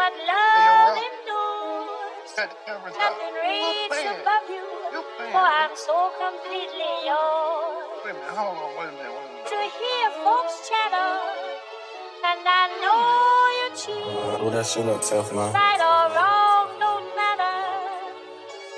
what love endures. Nothing reaches above you, for I'm so completely yours. Wait a minute, hold on, wait a minute. To hear folks chatter, and I know you cheat. Oh, that shit look tough, man. Right or wrong, don't matter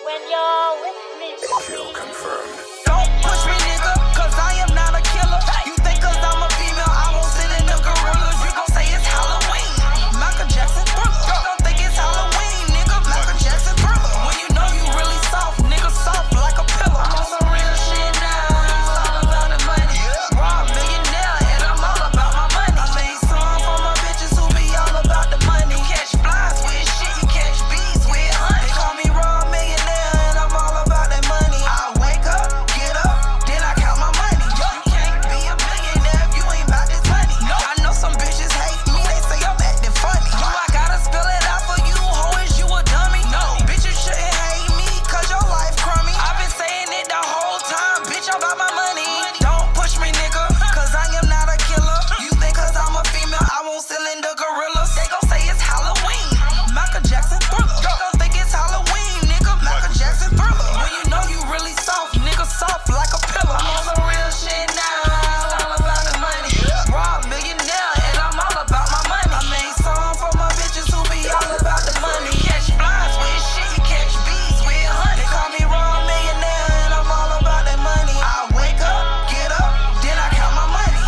when you're with me. Kill confirmed. Don't push me, nigga, cause I am not a killer. You think cause I'm a female, I won't sit in the gorillas. You gon' say it's Halloween. Michael Jackson Thriller. You don't think it's Halloween, nigga. Michael Jackson Thriller. When you know you really soft, nigga, soft like a pillow. I'm on some real shit now, it's all about the money. Raw millionaire, and I'm all about my money. I made songs for my bitches who be all about the money. You catch flies with shit, you catch bees with honey. They call me raw millionaire, and I'm all about that money. I wake up, get up, then I count my money. You can't be a millionaire if you ain't about this money. I know some bitches hate me, they say I'm acting funny. Do I gotta spell it out for you, ho, is you a dummy? No, bitch, you shouldn't hate me, cause your life crummy. I've been saying it the whole time, bitch, I'm about my money. Don't push me, nigga, cause I am not a killer. You think cause I'm a female, I won't cylinder gorillas. They gon' say it's Halloween. Michael Jackson Thriller. You don't think it's Halloween, nigga. Michael Jackson Thriller. When you know you really soft, nigga, soft like a pillow. I'm on some real shit now, it's all about the money. Raw millionaire, and I'm all about my money. I made songs for my bitches who be all about the money. You catch flies with shit, you catch bees with honey. They call me raw millionaire, and I'm all about that money. I wake up, get up, then I count my money.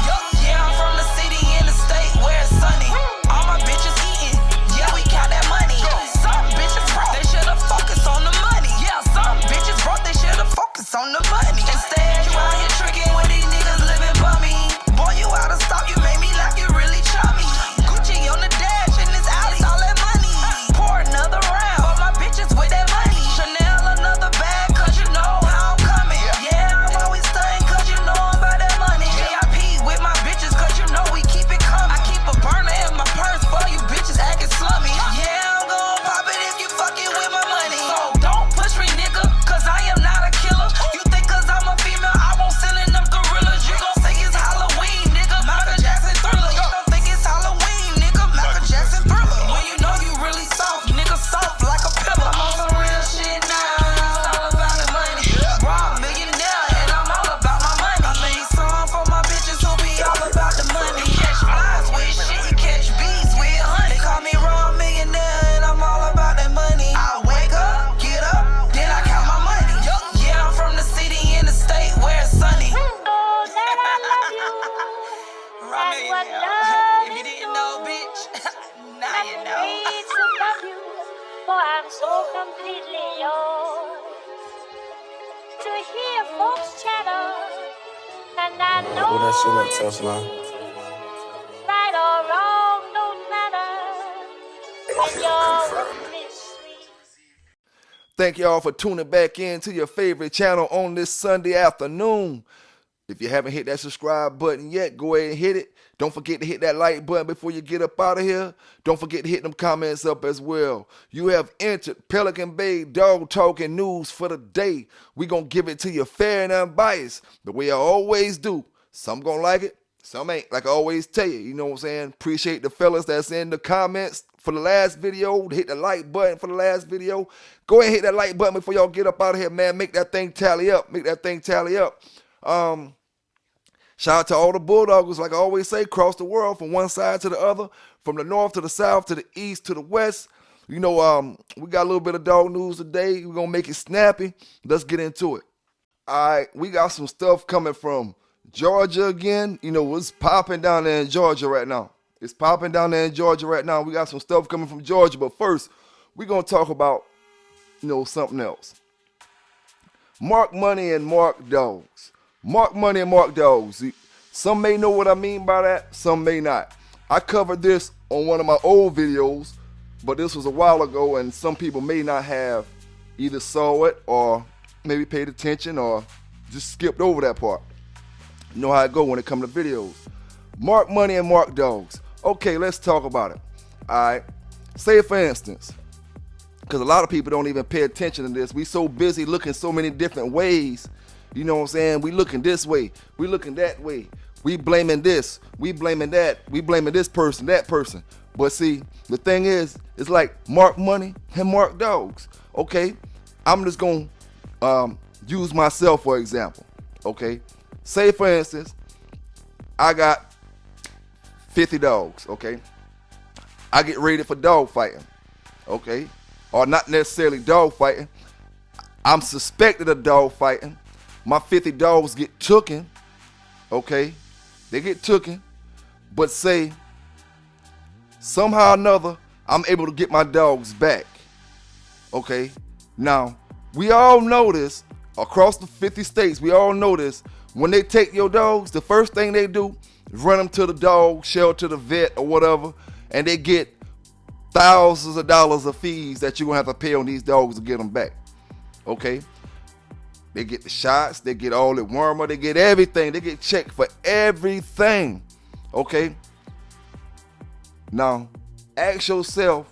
Yeah, I'm from the city in the state where it's sunny. All my bitches eating, yeah, we count that money. Some bitches broke, they should've focused on the money. Yeah, some bitches broke, they should've focused on the money. Instead, you out here tricking with these niggas living bummy. Boy, you out of stock, you made me like you really chummy. Gucci on the dash in this alley, all that money. Pour another round for my bitches with that money. Chanel another bag, cause you know how I'm coming. Yeah, I'm always stunning, cause you know I'm about that money. VIP with my bitches, cause you know we keep it coming. I keep a burner in my purse for you bitches acting slummy. Yeah, I'm gon' pop it if you fucking with my money. So don't push me, nigga, cause I am not a killer. You think cause I'm a female, I won't sell in them gorillas. You gon' say it's Halloween, nigga. Michael Jackson Thriller. You don't think it's Halloween, nigga. Michael Jackson Thriller. When you know you really soft, nigga, soft like a pillow. I'm on some real shit now, it's all about the money. Raw millionaire, and I'm all about my money. I made songs for my bitches who be all about the money. You catch flies with shit, you catch bees with honey. They call me raw millionaire, and I'm all about that money. I wake up, get up, then I count my money. Yeah, I'm from the city in the state where it's sunny. Oh, that I love you. Raw And what millionaire. love If you didn't know, bitch, now you Nothing know. reaches above you, for I'm so completely yours. To hear folks chatter, and I know Oh, that shit look you tough, man. right or wrong, don't matter when Kill you're confirmed. with me, sweet. Thank y'all for tuning back in to your favorite channel on this Sunday afternoon. If you haven't hit that subscribe button yet, go ahead and hit it. Don't forget to hit that like button before you get up out of here. Don't forget to hit them comments up as well. You have entered Pelican Bay Dog Talking News for the day. We gonna give it to you fair and unbiased, the way I always do. Some gonna like it, some ain't, like I always tell you. You know what I'm saying? Appreciate the fellas that's in the comments for the last video. Hit the like button for the last video. Go ahead and hit that like button before y'all get up out of here, man. Make that thing tally up. Make that thing tally up. Shout out to all the Bulldoggers, like I always say, across the world, from one side to the other, from the north to the south, to the east to the west. You know, we got a little bit of dog news today. We're going to make it snappy. Let's get into it. All right, we got some stuff coming from Georgia again. You know, it's popping down there in Georgia right now. It's popping down there in Georgia right now. We got some stuff coming from Georgia. But first, we're going to talk about, you know, something else. Mark Money and Mark Dogs. Mark Money and Mark Dogs. Some may know what I mean by that, some may not. I covered this on one of my old videos, but this was a while ago, and some people may not have either saw it or maybe paid attention or just skipped over that part. You know how it go when it comes to videos. Mark Money and Mark Dogs. Okay, let's talk about it. All right. Say, for instance, because a lot of people don't even pay attention to this. We so busy looking so many different ways. You know what I'm saying? We looking this way. We looking that way. We blaming this. We blaming that. We blaming this person, that person. But see, the thing is, it's like mark money and mark dogs. Okay, I'm just gonna use myself for example. Okay, say for instance, I got 50 dogs. Okay, I get rated for dog fighting. Okay, or not necessarily dog fighting. I'm suspected of dog fighting. My 50 dogs get tooken. Okay, they get tooken. But say somehow or another, I'm able to get my dogs back. Okay, now we all know this across the 50 states. We all know this. When they take your dogs, the first thing they do is run them to the dog shelter, the vet, or whatever, and they get thousands of dollars of fees that you're gonna have to pay on these dogs to get them back. Okay, they get the shots, they get all the wormer, they get everything, they get checked for everything. Okay, now ask yourself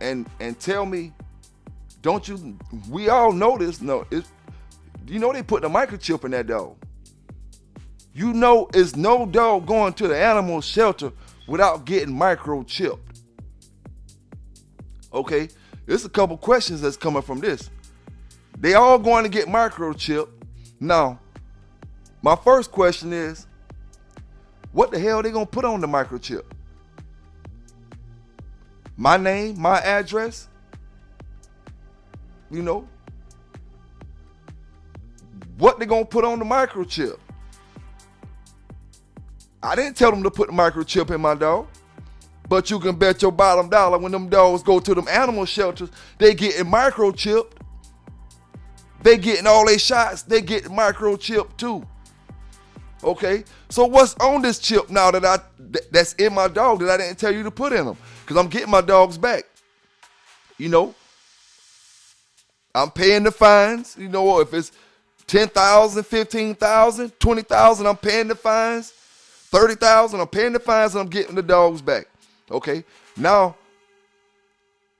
and tell me, don't you, we all know this, you know they put the microchip in that dog. You know it's no dog going to the animal shelter without getting microchipped. Okay, there's a couple questions that's coming from this. They all going to get microchipped. Now, my first question is, what the hell are they going to put on the microchip? My name, my address? You know? What they going to put on the microchip? I didn't tell them to put the microchip in my dog. But you can bet your bottom dollar when them dogs go to them animal shelters, they getting microchipped. They getting all their shots, they getting microchipped too. Okay, so what's on this chip now that's in my dog that I didn't tell you to put in them? Because I'm getting my dogs back. You know, I'm paying the fines. You know, if it's 10,000, 15,000, 20,000, I'm paying the fines. 30,000, I'm paying the fines and I'm getting the dogs back. Okay, now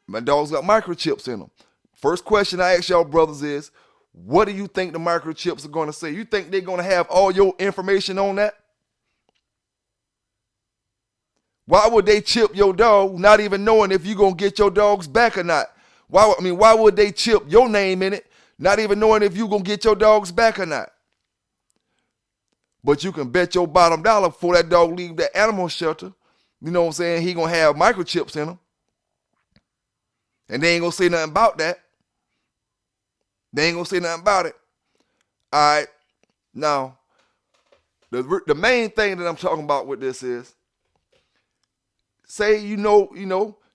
my dogs got microchips in them. First question I ask y'all brothers is, what do you think the microchips are going to say? You think they're going to have all your information on that? Why would they chip your dog not even knowing if you're going to get your dogs back or not? Why would they chip your name in it not even knowing if you're going to get your dogs back or not? But you can bet your bottom dollar before that dog leave that animal shelter, you know what I'm saying, he going to have microchips in him. And they ain't going to say nothing about that. They ain't going to say nothing about it. All right. Now, the main thing that I'm talking about with this is, say you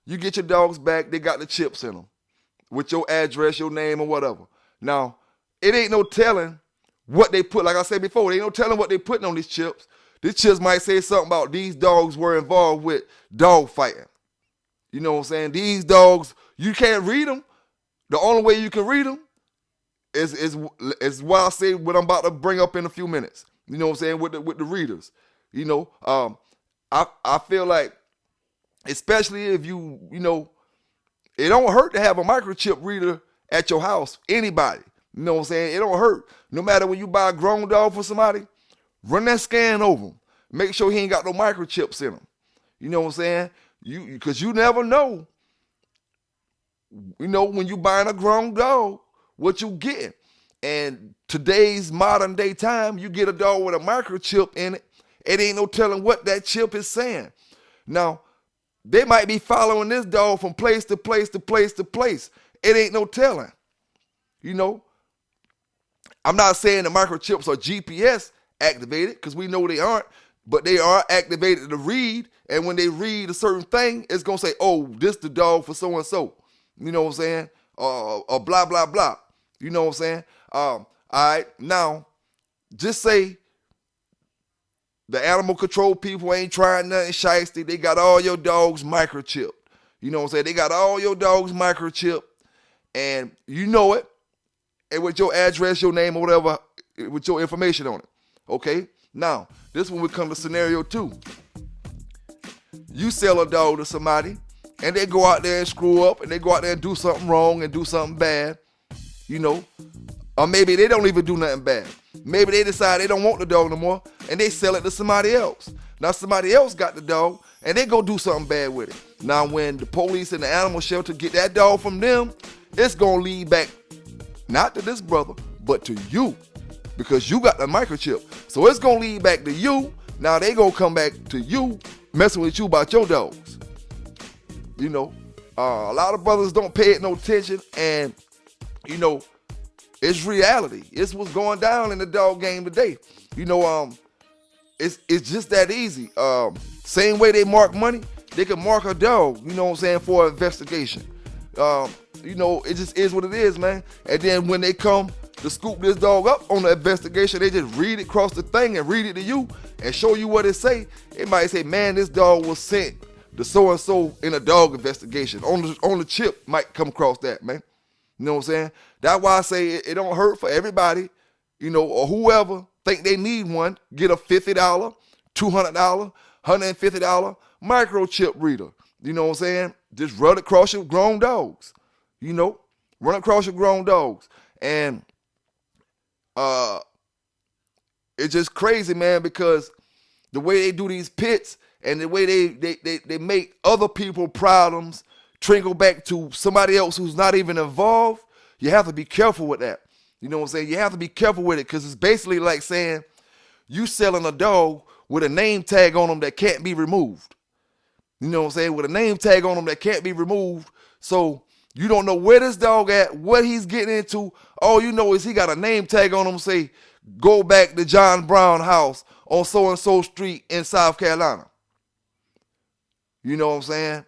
get your dogs back, they got the chips in them with your address, your name, or whatever. Now, it ain't no telling what they put. Like I said before, they ain't no telling what they putting on these chips. These chips might say something about these dogs were involved with dog fighting. You know what I'm saying? These dogs, you can't read them. The only way you can read them is what I say what I'm about to bring up in a few minutes. You know what I'm saying? With the readers. You know, I feel like, especially if you know, it don't hurt to have a microchip reader at your house. Anybody. You know what I'm saying? It don't hurt. No matter when you buy a grown dog for somebody, run that scan over him. Make sure he ain't got no microchips in him. You know what I'm saying? Because you never know. You know, when you buying a grown dog, what you getting. And today's modern day time, you get a dog with a microchip in it, it ain't no telling what that chip is saying. Now, they might be following this dog from place to place to place to place. It ain't no telling. You know, I'm not saying the microchips are GPS activated, because we know they aren't, but they are activated to read. And when they read a certain thing, it's going to say, oh, this the dog for so-and-so. You know what I'm saying? Or blah, blah, blah. You know what I'm saying? All right. Now, just say the animal control people ain't trying nothing shiesty. They got all your dogs microchipped. You know what I'm saying? They got all your dogs microchipped. And you know it. And with your address, your name, or whatever, with your information on it. Okay? Now, this one would come to scenario 2. You sell a dog to somebody, and they go out there and screw up, and they go out there and do something wrong and do something bad, you know. Or maybe they don't even do nothing bad. Maybe they decide they don't want the dog no more, and they sell it to somebody else. Now somebody else got the dog, and they go do something bad with it. Now when the police and the animal shelter get that dog from them, it's gonna lead back not to this brother, but to you, because you got the microchip. So it's gonna lead back to you. Now they gonna come back to you, messing with you about your dogs. You know, a lot of brothers don't pay it no attention, and you know, it's reality. It's what's going down in the dog game today. You know, it's just that easy. Same way they mark money, they can mark a dog, you know what I'm saying, for an investigation. You know, it just is what it is, man. And then when they come to scoop this dog up on the investigation, they just read it across the thing and read it to you and show you what it say. It might say, man, this dog was sent to so-and-so in a dog investigation. On the chip might come across that, man. You know what I'm saying? That's why I say it don't hurt for everybody, you know, or whoever think they need one, get a $50, $200, $150 microchip reader. You know what I'm saying? Just run across your grown dogs. You know, run across your grown dogs. And it's just crazy, man, because the way they do these pits and the way they make other people problems trickle back to somebody else who's not even involved, you have to be careful with that. You know what I'm saying? You have to be careful with it, because it's basically like saying you selling a dog with a name tag on them that can't be removed. You know what I'm saying? With a name tag on them that can't be removed. So you don't know where this dog at, what he's getting into. All you know is he got a name tag on him, say, go back to John Brown house on so-and-so street in South Carolina. You know what I'm saying?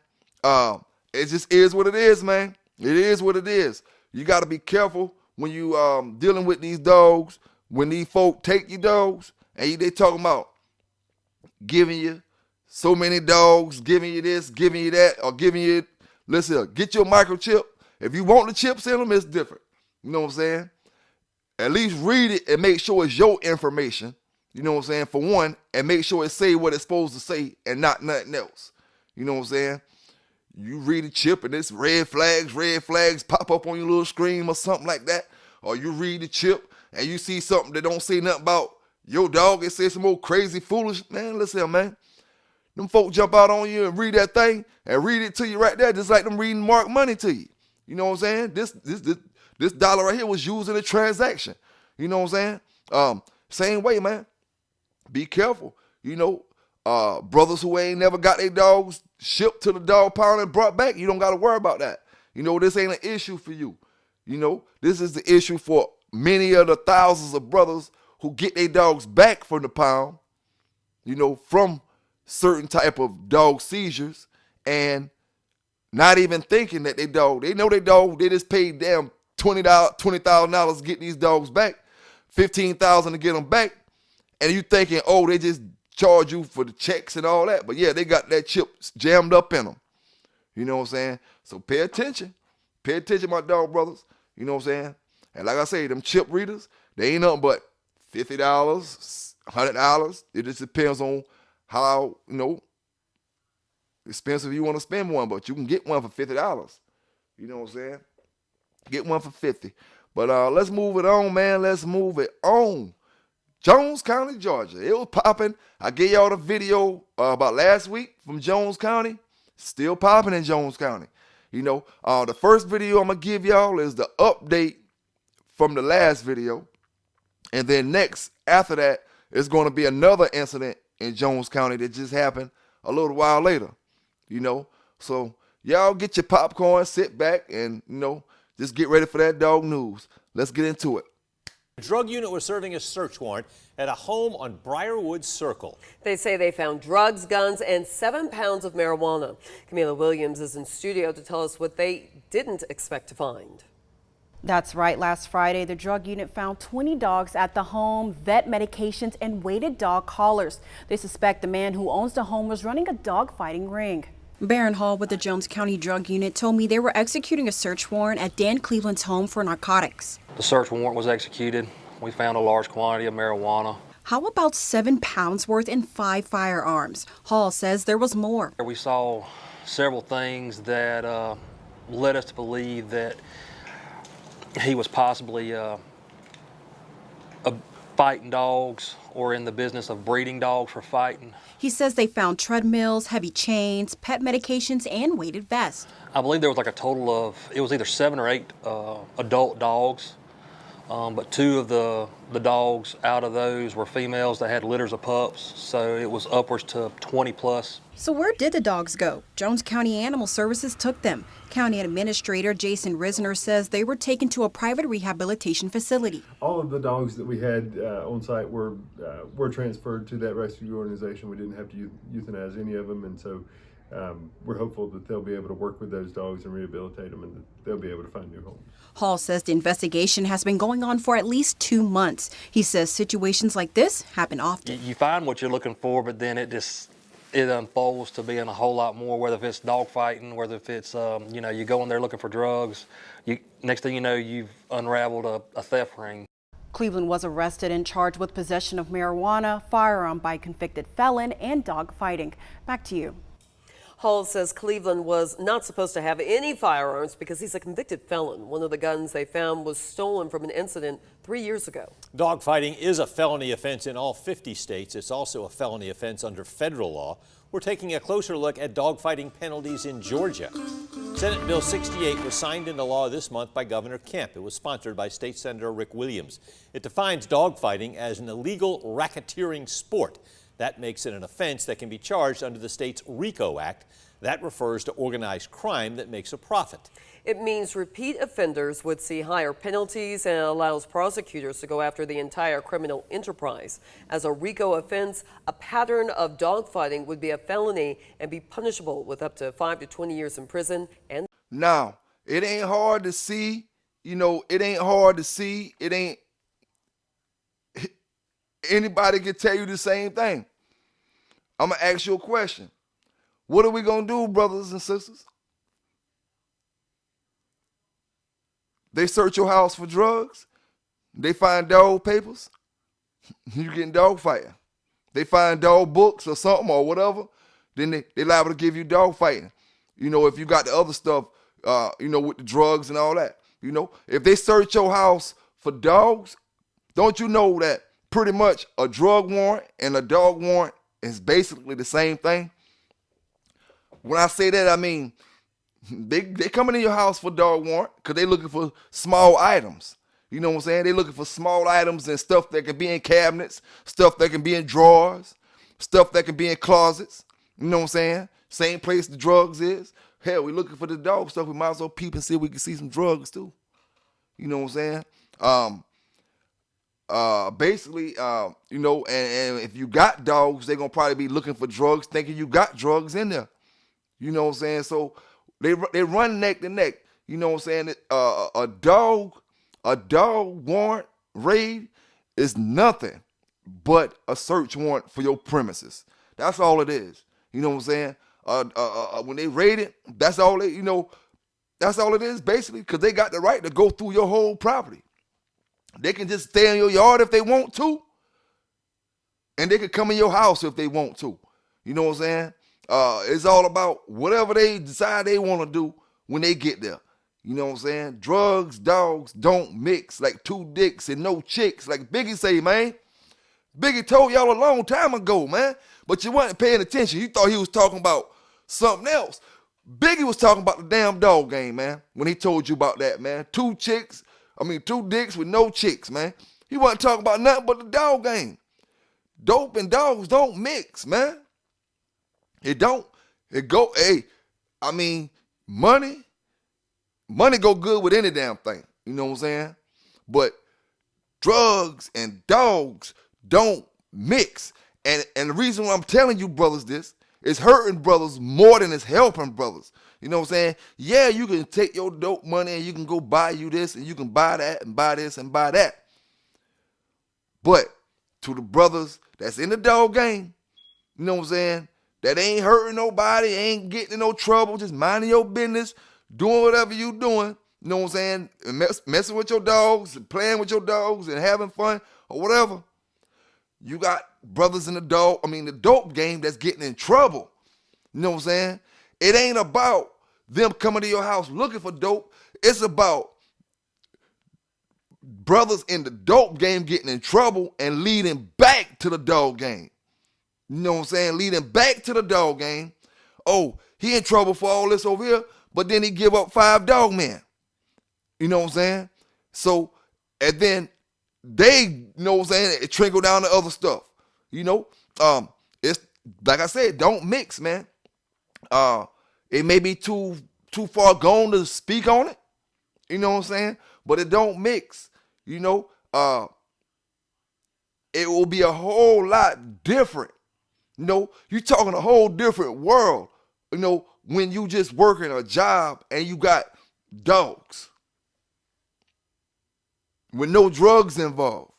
It just is what it is, man. It is what it is. You got to be careful when you dealing with these dogs, when these folk take your dogs, and they talking about giving you so many dogs, giving you this, giving you that, or giving you, listen, get your microchip. If you want the chips in them, it's different. You know what I'm saying? At least read it and make sure it's your information. You know what I'm saying? For one, and make sure it say what it's supposed to say and not nothing else. You know what I'm saying? You read the chip and it's red flags pop up on your little screen or something like that. Or you read the chip and you see something that don't say nothing about your dog. It says some old crazy foolish, man, listen here, man. Them folk jump out on you and read that thing and read it to you right there, just like them reading marked money to you. You know what I'm saying? This dollar right here was used in a transaction. You know what I'm saying? Same way, man. Be careful. You know, brothers who ain't never got their dogs shipped to the dog pound and brought back, you don't got to worry about that. You know, this ain't an issue for you. You know, this is the issue for many of the thousands of brothers who get their dogs back from the pound, you know, from certain type of dog seizures, and not even thinking that they know they dog, they just paid damn $20,000 to get these dogs back, $15,000 to get them back, and you thinking, oh, they just charge you for the checks and all that, but yeah, they got that chip jammed up in them. You know what I'm saying? So pay attention, my dog brothers. You know what I'm saying? And like I say, them chip readers, they ain't nothing but $50, $100. It just depends on how, you know, expensive you want to spend one, but you can get one for $50. You know what I'm saying? Get one for $50. But let's move it on, man. Let's move it on. Jones County, Georgia. It was popping. I gave y'all the video about last week from Jones County. Still popping in Jones County. You know, the first video I'm going to give y'all is the update from the last video. And then next, after that, it's going to be another incident in Jones County that just happened a little while later. You know, so y'all get your popcorn, sit back, and, you know, just get ready for that dog news. Let's get into it. The drug unit was serving a search warrant at a home on Briarwood Circle. They say they found drugs, guns, and 7 pounds of marijuana. Camila Williams is in studio to tell us what they didn't expect to find. That's right. Last Friday, the drug unit found 20 dogs at the home, vet medications, and weighted dog collars. They suspect the man who owns the home was running a dog fighting ring. Baron Hall with the Jones County Drug Unit told me they were executing a search warrant at Dan Cleveland's home for narcotics. The search warrant was executed. We found a large quantity of marijuana. How about 7 pounds worth and 5 firearms? Hall says there was more. We saw several things that led us to believe that he was possibly fighting dogs or in the business of breeding dogs for fighting. He says they found treadmills, heavy chains, pet medications, and weighted vests. I believe there was like a total of, it was either 7 or 8 adult dogs, but 2 of the dogs out of those were females that had litters of pups, so it was upwards to 20 plus. So where did the dogs go? Jones County Animal Services took them. County Administrator Jason Risner says they were taken to a private rehabilitation facility. All of the dogs that we had on site were transferred to that rescue organization. We didn't have to euthanize any of them, and so we're hopeful that they'll be able to work with those dogs and rehabilitate them, and that they'll be able to find new homes. Hall says the investigation has been going on for at least 2 months. He says situations like this happen often. You find what you're looking for, but then it unfolds to being a whole lot more, whether if it's dog fighting, whether if it's, you go in there looking for drugs. Next thing you know, you've unraveled a theft ring. Cleveland was arrested and charged with possession of marijuana, firearm by convicted felon, and dog fighting. Back to you. Hall says Cleveland was not supposed to have any firearms because he's a convicted felon. One of the guns they found was stolen from an incident 3 years ago. Dogfighting is a felony offense in all 50 states. It's also a felony offense under federal law. We're taking a closer look at dogfighting penalties in Georgia. Senate Bill 68 was signed into law this month by Governor Kemp. It was sponsored by State Senator Rick Williams. It defines dogfighting as an illegal racketeering sport. That makes it an offense that can be charged under the state's RICO Act. That refers to organized crime that makes a profit. It means repeat offenders would see higher penalties and allows prosecutors to go after the entire criminal enterprise. As a RICO offense, a pattern of dogfighting would be a felony and be punishable with up to 5 to 20 years in prison. And now, it ain't hard to see, it ain't anybody can tell you the same thing. I'm going to ask you a question. What are we going to do, brothers and sisters? They search your house for drugs. They find dog papers. You getting dog fighting. They find dog books or something or whatever. Then they liable to give you dog fighting. If you got the other stuff, with the drugs and all that. If they search your house for dogs, don't you know that pretty much a drug warrant and a dog warrant is basically the same thing? When I say that, I mean, they coming in your house for dog warrant because they looking for small items. You know what I'm saying? They looking for small items and stuff that can be in cabinets, stuff that can be in drawers, stuff that can be in closets. You know what I'm saying? Same place the drugs is. Hell, we looking for the dog stuff. We might as well peep and see if we can see some drugs too. You know what I'm saying? Basically, and if you got dogs, they're going to probably be looking for drugs, thinking you got drugs in there. You know what I'm saying? So they run neck to neck. You know what I'm saying? A dog warrant raid is nothing but a search warrant for your premises. That's all it is. You know what I'm saying? When they raid it, that's all it is basically, because they got the right to go through your whole property. They can just stay in your yard if they want to, and they can come in your house if they want to. You know what I'm saying? It's all about whatever they decide they want to do when they get there. You know what I'm saying? Drugs, dogs don't mix like two dicks and no chicks, like Biggie say, man. Biggie told y'all a long time ago, man, but you weren't paying attention. You thought he was talking about something else. Biggie was talking about the damn dog game, man, when he told you about that, man. Two dicks with no chicks, man. He wasn't talking about nothing but the dog game. Dope and dogs don't mix, man. It don't. Money go good with any damn thing. You know what I'm saying? But drugs and dogs don't mix. And the reason why I'm telling you brothers this is hurting brothers more than it's helping brothers. You know what I'm saying? Yeah, you can take your dope money and you can go buy you this and you can buy that and buy this and buy that. But to the brothers that's in the dog game, you know what I'm saying, that ain't hurting nobody, ain't getting in no trouble, just minding your business, doing whatever you doing, you know what I'm saying, and messing with your dogs and playing with your dogs and having fun or whatever. You got brothers in the dope game that's getting in trouble. You know what I'm saying? It ain't about them coming to your house looking for dope. It's about brothers in the dope game getting in trouble and leading back to the dog game. You know what I'm saying? Leading back to the dog game. Oh, he in trouble for all this over here, but then he give up 5 dog men. You know what I'm saying? So, and then they, you know what I'm saying, it trickle down to other stuff. You know, it's like I said, don't mix, man. It may be too far gone to speak on it. You know what I'm saying? But it don't mix. You know, it will be a whole lot different. You know, you talking a whole different world. You know, when you just working a job and you got dogs with no drugs involved.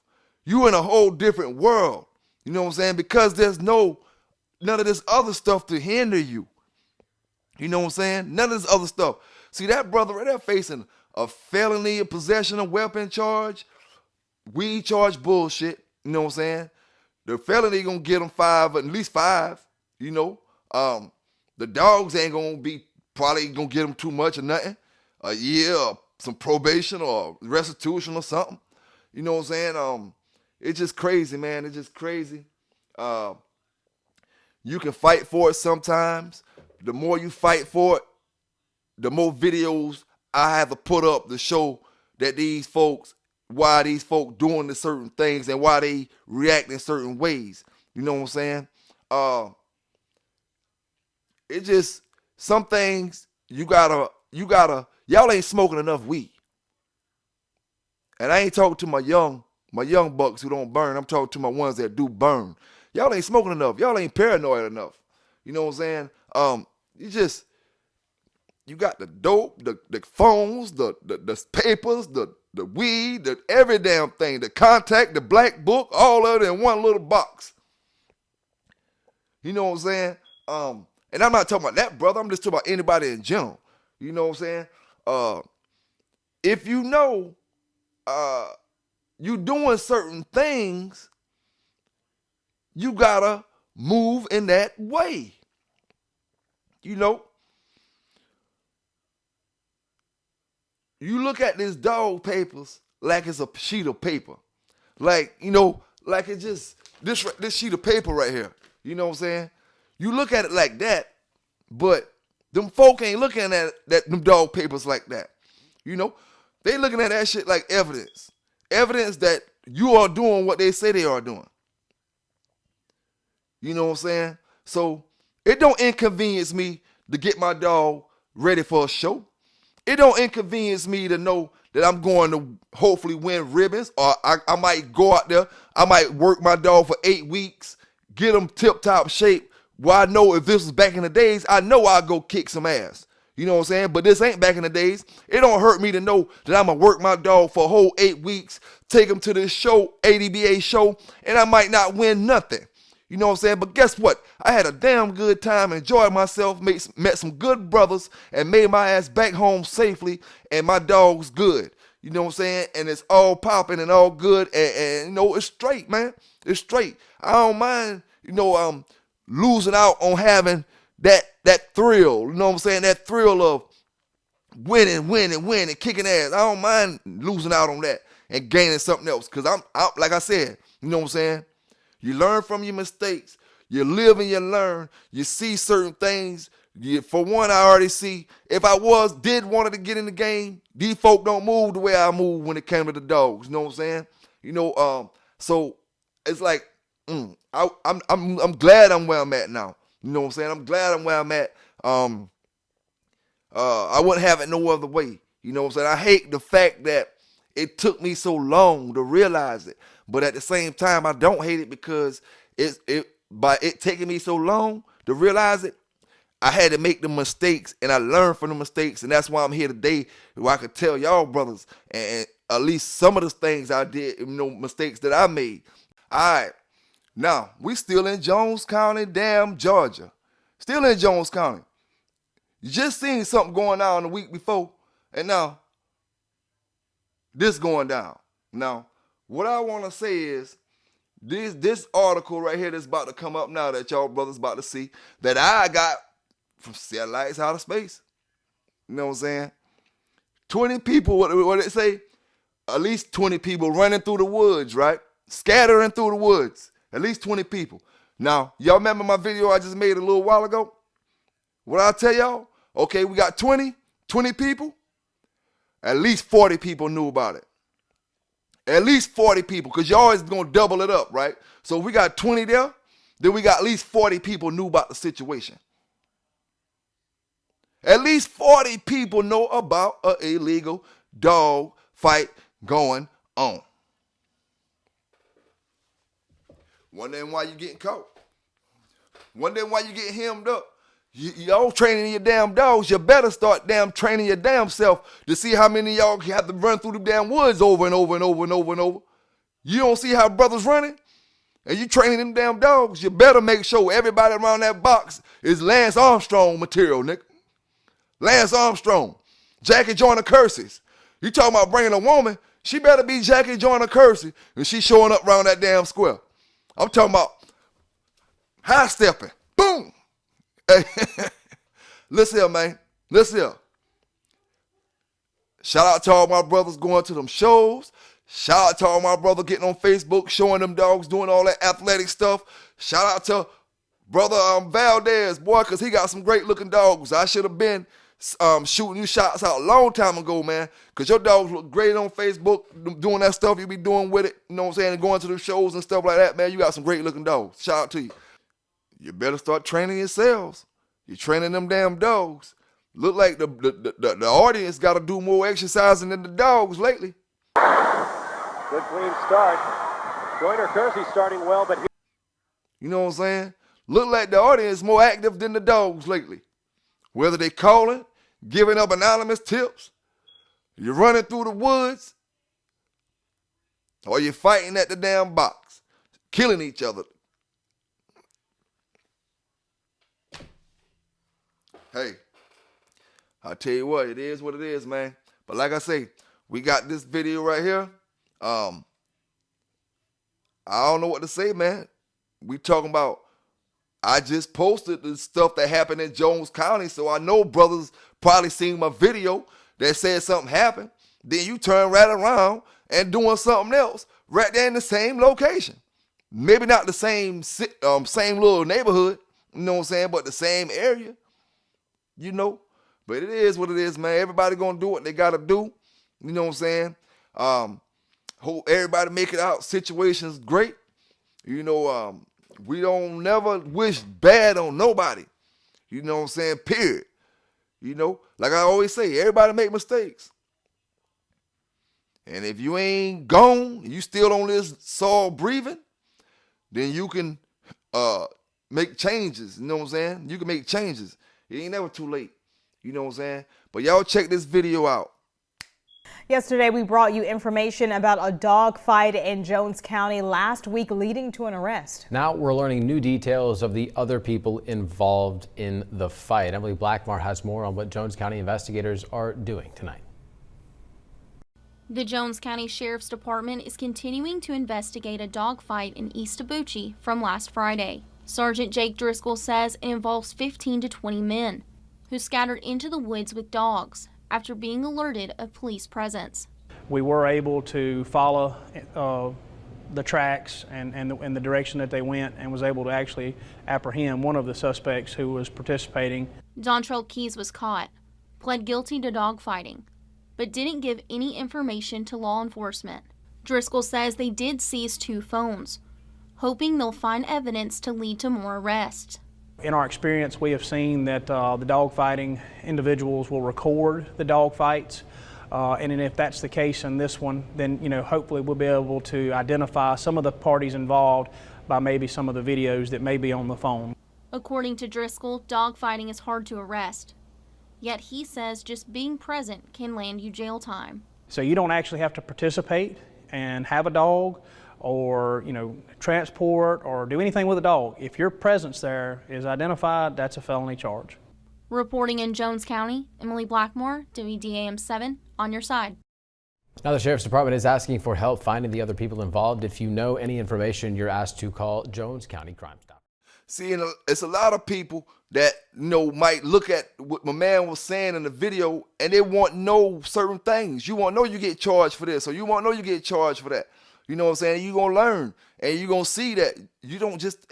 You in a whole different world. You know what I'm saying? Because there's none of this other stuff to hinder you. You know what I'm saying? None of this other stuff. See, that brother right there facing a felony, a possession of weapon charge, weed charge bullshit. You know what I'm saying? The felony gonna get him 5, at least 5. You know, the dogs ain't gonna be probably gonna get him too much or nothing. A year, or some probation or restitution or something. You know what I'm saying? It's just crazy, man. It's just crazy. You can fight for it sometimes. The more you fight for it, the more videos I have to put up to show that why these folks doing the certain things and why they react in certain ways. You know what I'm saying? It just, some things you gotta, y'all ain't smoking enough weed. And I ain't talking to my young bucks who don't burn. I'm talking to my ones that do burn. Y'all ain't smoking enough. Y'all ain't paranoid enough. You know what I'm saying? You got the dope, the phones, the papers, the weed, every damn thing, the contact, the black book, all of it in one little box. You know what I'm saying? And I'm not talking about that brother. I'm just talking about anybody in general. You know what I'm saying? If you know you doing certain things, you gotta move in that way. You know? You look at this dog papers like it's a sheet of paper. Like, you know, like it's just this sheet of paper right here. You know what I'm saying? You look at it like that, but them folk ain't looking at them dog papers like that. You know? They looking at that shit like evidence. Evidence that you are doing what they say they are doing. You know what I'm saying? So it don't inconvenience me to get my dog ready for a show. It don't inconvenience me to know that I'm going to hopefully win ribbons, or I might go out there, I might work my dog for 8 weeks, get him tip-top shape. Well, I know if this was back in the days, I know I'd go kick some ass. You know what I'm saying? But this ain't back in the days. It don't hurt me to know that I'm going to work my dog for a whole 8 weeks, take him to this show, ADBA show, and I might not win nothing. You know what I'm saying? But guess what? I had a damn good time, enjoyed myself, met some good brothers, and made my ass back home safely, and my dog's good. You know what I'm saying? And it's all popping and all good, and you know, it's straight, man. It's straight. I don't mind, you know, losing out on having that thrill. You know what I'm saying? That thrill of winning, kicking ass. I don't mind losing out on that and gaining something else. Because I'm like I said, you know what I'm saying? You learn from your mistakes. You live and you learn. You see certain things. For one, I already see, if I did wanted to get in the game, these folk don't move the way I move when it came to the dogs. You know what I'm saying? You know, so it's like, I'm glad I'm where I'm at now. You know what I'm saying? I'm glad I'm where I'm at. I wouldn't have it no other way. You know what I'm saying? I hate the fact that it took me so long to realize it. But at the same time, I don't hate it because by it taking me so long to realize it, I had to make the mistakes, and I learned from the mistakes, and that's why I'm here today, where I could tell y'all brothers, and at least some of the things I did, you know, mistakes that I made. All right, now, we still in Jones County, damn Georgia. Still in Jones County. You just seen something going on the week before, and now, this going down. Now, what I want to say is, this article right here that's about to come up now that y'all brothers about to see, that I got from Satellites Outer Space. You know what I'm saying? 20 people, what it say? at least 20 people running through the woods, right? Scattering through the woods. At least 20 people. Now, y'all remember my video I just made a little while ago? What I tell y'all? Okay, we got 20 people. At least 40 people knew about it. At least 40 people, because y'all always going to double it up, right? So if we got 20 there, then we got at least 40 people knew about the situation. At least 40 people know about an illegal dog fight going on. Wondering why you getting caught. Wondering why you getting hemmed up. Y'all training your damn dogs. You better start damn training your damn self to see how many of y'all have to run through the damn woods over and over and over and over and over. You don't see how brothers running? And you training them damn dogs. You better make sure everybody around that box is Lance Armstrong material, nigga. Lance Armstrong. Jackie Joyner Kersey's. You talking about bringing a woman, she better be Jackie Joyner Kersey and she showing up around that damn square. I'm talking about high stepping. Boom. Hey, listen here, man. Listen here. Shout out to all my brothers going to them shows. Shout out to all my brothers getting on Facebook, showing them dogs, doing all that athletic stuff. Shout out to brother Valdez, boy, because he got some great looking dogs. I should have been shooting you shots out a long time ago, man, because your dogs look great on Facebook, doing that stuff you be doing with it, you know what I'm saying, and going to the shows and stuff like that, man. You got some great looking dogs. Shout out to you. You better start training yourselves. You're training them damn dogs. Look like the audience got to do more exercising than the dogs lately. Good clean start. Joyner Kersey starting well, but you know what I'm saying? Look like the audience more active than the dogs lately. Whether they calling, giving up anonymous tips, you're running through the woods, or you're fighting at the damn box, killing each other. Hey, I tell you what it is, man. But like I say, we got this video right here. I don't know what to say, man. We talking about, I just posted the stuff that happened in Jones County, so I know brothers probably seen my video that said something happened. Then you turn right around and doing something else right there in the same location. Maybe not the same little neighborhood, you know what I'm saying, but the same area. You know, but it is what it is, man. Everybody gonna do what they gotta do. You know what I'm saying? Hope everybody make it out. Situation's great. You know, we don't never wish bad on nobody. You know what I'm saying? Period. You know, like I always say, everybody make mistakes. And if you ain't gone, you still on this soil breathing, then you can make changes. You know what I'm saying? You can make changes. It ain't never too late. You know what I'm saying? But y'all check this video out. Yesterday, we brought you information about a dog fight in Jones County last week leading to an arrest. Now we're learning new details of the other people involved in the fight. Emily Blackmore has more on what Jones County investigators are doing tonight. The Jones County Sheriff's Department is continuing to investigate a dog fight in East Abuchi from last Friday. Sergeant Jake Driscoll says it involves 15 to 20 men who scattered into the woods with dogs after being alerted of police presence. We were able to follow the tracks and the direction that they went, and was able to actually apprehend one of the suspects who was participating. Dontrell Keys was caught, pled guilty to dogfighting, but didn't give any information to law enforcement. Driscoll says they did seize 2 phones, hoping they'll find evidence to lead to more arrests. In our experience, we have seen that the dogfighting individuals will record the dogfights, and then if that's the case in this one, then hopefully we'll be able to identify some of the parties involved by maybe some of the videos that may be on the phone. According to Driscoll, dogfighting is hard to arrest, yet he says just being present can land you jail time. So you don't actually have to participate and have a dog, or transport or do anything with a dog. If your presence there is identified, that's a felony charge. Reporting in Jones County, Emily Blackmore, WDAM 7, on your side. Now the Sheriff's Department is asking for help finding the other people involved. If you know any information, you're asked to call Jones County Crime Stop. See, it's a lot of people that, might look at what my man was saying in the video and they want to know certain things. You want to know you get charged for this, or you want to know you get charged for that. You know what I'm saying? You're going to learn, and you're going to see that you don't just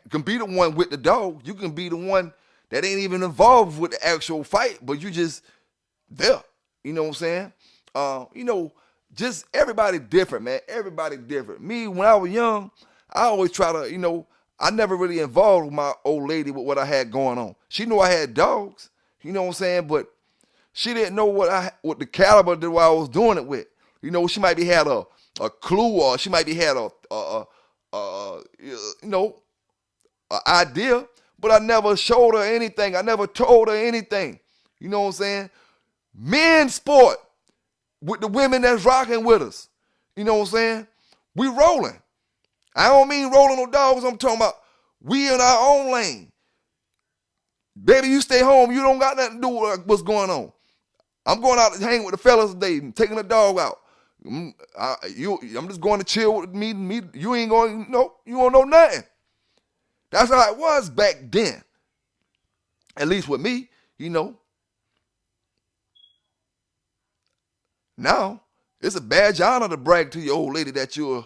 can be the one with the dog. You can be the one that ain't even involved with the actual fight, but you just there. You know what I'm saying? Just everybody different, man. Everybody different. Me, when I was young, I always try to, I never really involved my old lady with what I had going on. She knew I had dogs, you know what I'm saying? But she didn't know what the caliber that I was doing it with. She might be had a clue, or she might be had an idea, but I never showed her anything. I never told her anything. You know what I'm saying? Men's sport with the women that's rocking with us. You know what I'm saying? We rolling. I don't mean rolling no dogs. I'm talking about we in our own lane. Baby, you stay home. You don't got nothing to do with what's going on. I'm going out to hang with the fellas today and taking the dog out. I'm just going to chill with me. You ain't going, you won't know nothing. That's how it was back then. At least with me, Now, it's a badge of honor to brag to your old lady that you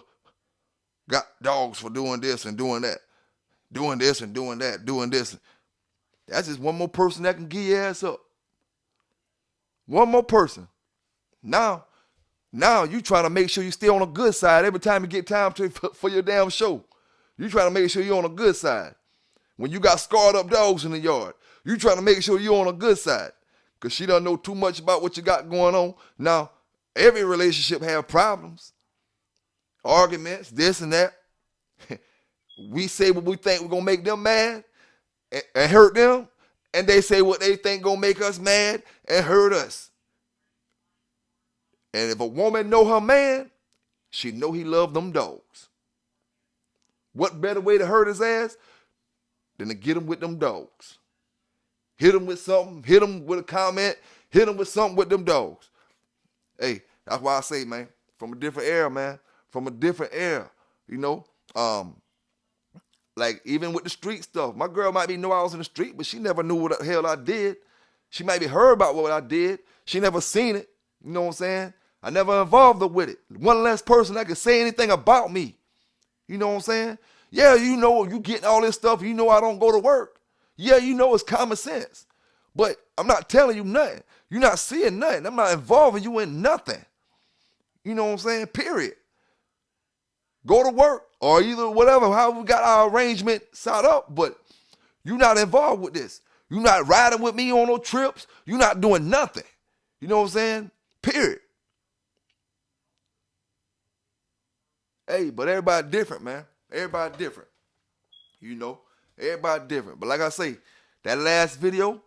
got dogs for doing this and doing that. Doing this and doing that, doing this. That's just one more person that can get your ass up. One more person. Now you trying to make sure you stay on the good side every time you get time for your damn show. You trying to make sure you're on the good side. When you got scarred up dogs in the yard, you trying to make sure you're on the good side. Because she don't know too much about what you got going on. Now, every relationship have problems. Arguments, this and that. We say what we think we're going to make them mad and hurt them. And they say what they think going to make us mad and hurt us. And if a woman know her man, she know he love them dogs. What better way to hurt his ass than to get him with them dogs? Hit him with something, hit him with a comment, hit him with something with them dogs. Hey, that's why I say, man, from a different era, man. From a different era, like even with the street stuff. My girl might know I was in the street, but she never knew what the hell I did. She might be heard about what I did. She never seen it. You know what I'm saying? I never involved her with it. One less person that could say anything about me. You know what I'm saying? Yeah, you getting all this stuff. I don't go to work. Yeah, it's common sense. But I'm not telling you nothing. You're not seeing nothing. I'm not involving you in nothing. You know what I'm saying? Period. Go to work or either whatever, how we got our arrangement set up, but you're not involved with this. You're not riding with me on no trips. You're not doing nothing. You know what I'm saying? Period. Hey, but everybody different, man. Everybody different. Everybody different. But like I say, that last video,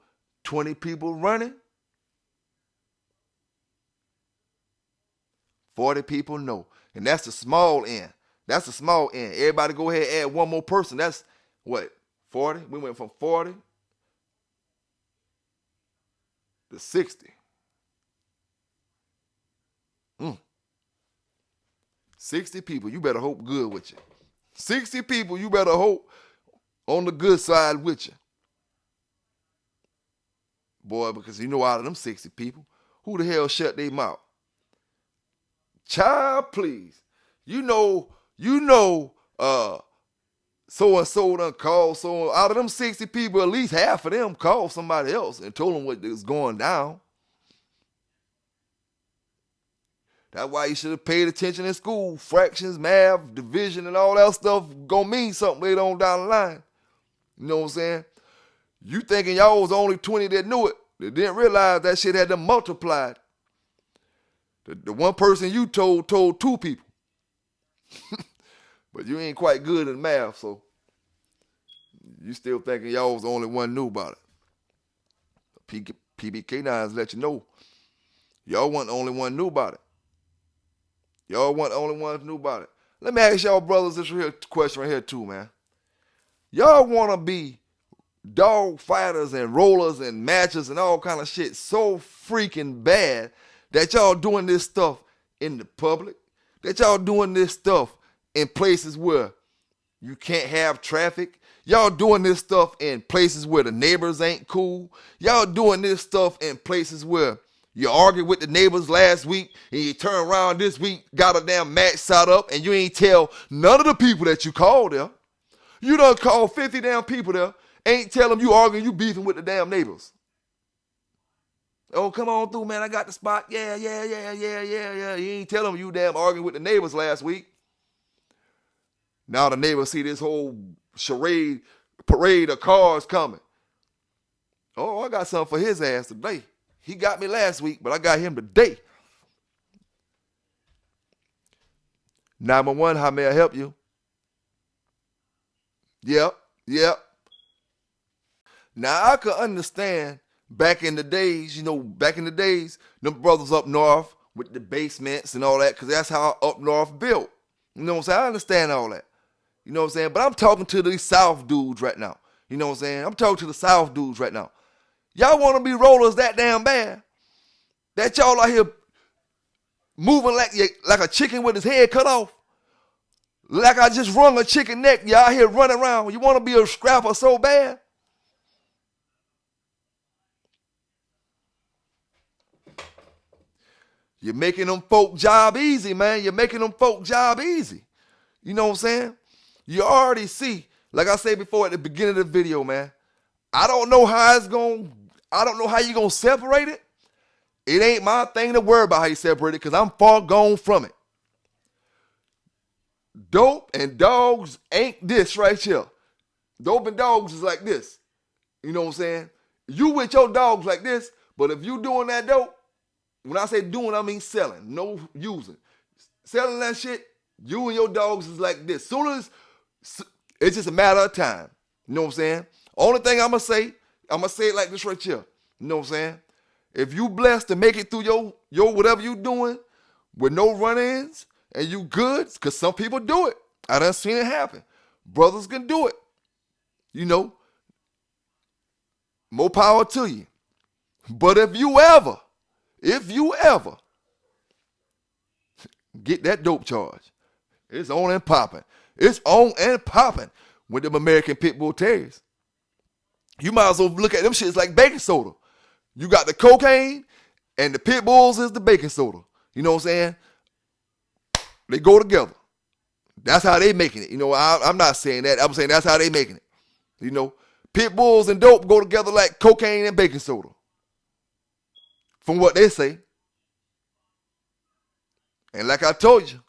20 people running, 40 people no. And that's the small end. That's the small end. Everybody go ahead and add one more person. That's what, 40? We went from 40 to 60. 60 people, you better hope good with you. 60 people, you better hope on the good side with you. Boy, because out of them 60 people, who the hell shut their mouth? Child, please. So-and-so done called so out of them 60 people, at least half of them called somebody else and told them what was going down. That's why you should have paid attention in school. Fractions, math, division, and all that stuff gonna mean something later on down the line. You know what I'm saying? You thinking y'all was only 20 that knew it. They didn't realize that shit had them multiplied. The one person you told two people. But you ain't quite good in math, so you still thinking y'all was the only one knew about it. PBK9s let you know. Y'all wasn't the only one knew about it. Y'all weren't the only ones knew about it. Let me ask y'all brothers this question right here too, man. Y'all want to be dog fighters and rollers and matches and all kind of shit so freaking bad that y'all doing this stuff in the public, that y'all doing this stuff in places where You can't have traffic. Y'all doing this stuff in places where the neighbors ain't cool. Y'all doing this stuff in places where you argued with the neighbors last week and you turn around this week, got a damn match set up, and you ain't tell none of the people that you called there. You done called 50 damn people there, ain't tell them you arguing, you beefing with the damn neighbors. Oh, come on through, man. I got the spot. Yeah. You ain't tell them you damn arguing with the neighbors last week. Now the neighbors see this whole parade of cars coming. Oh, I got something for his ass today. He got me last week, but I got him today. 911, how may I help you? Yep. Now, I could understand back in the days, them brothers up north with the basements and all that, because that's how up north built. You know what I'm saying? I understand all that. You know what I'm saying? But I'm talking to these South dudes right now. You know what I'm saying? I'm talking to the South dudes right now. Y'all want to be rollers that damn bad that y'all out here moving like a chicken with his head cut off? Like I just wrung a chicken neck. Y'all out here running around. You want to be a scrapper so bad? You're making them folk job easy, man. You're making them folk job easy. You know what I'm saying? You already see, like I said before at the beginning of the video, man, I don't know how you're going to separate it. It ain't my thing to worry about how you separate it because I'm far gone from it. Dope and dogs ain't this right here. Dope and dogs is like this. You know what I'm saying? You with your dogs like this, but if you doing that dope, when I say doing, I mean selling, no using. Selling that shit, you and your dogs is like this. Soon as it's just a matter of time. You know what I'm saying? Only thing I'm going to say it like this right here. You know what I'm saying? If you blessed to make it through your whatever you doing with no run-ins and you good, because some people do it. I done seen it happen. Brothers can do it. You know, more power to you. But if you ever get that dope charge, it's on and popping. It's on and popping with them American Pit Bull Terriers. You might as well look at them shits like baking soda. You got the cocaine and the Pit Bulls is the baking soda. You know what I'm saying? They go together. That's how they making it. You know, I'm not saying that. I'm saying that's how they making it. You know, Pit Bulls and dope go together like cocaine and baking soda. From what they say. And like I told you,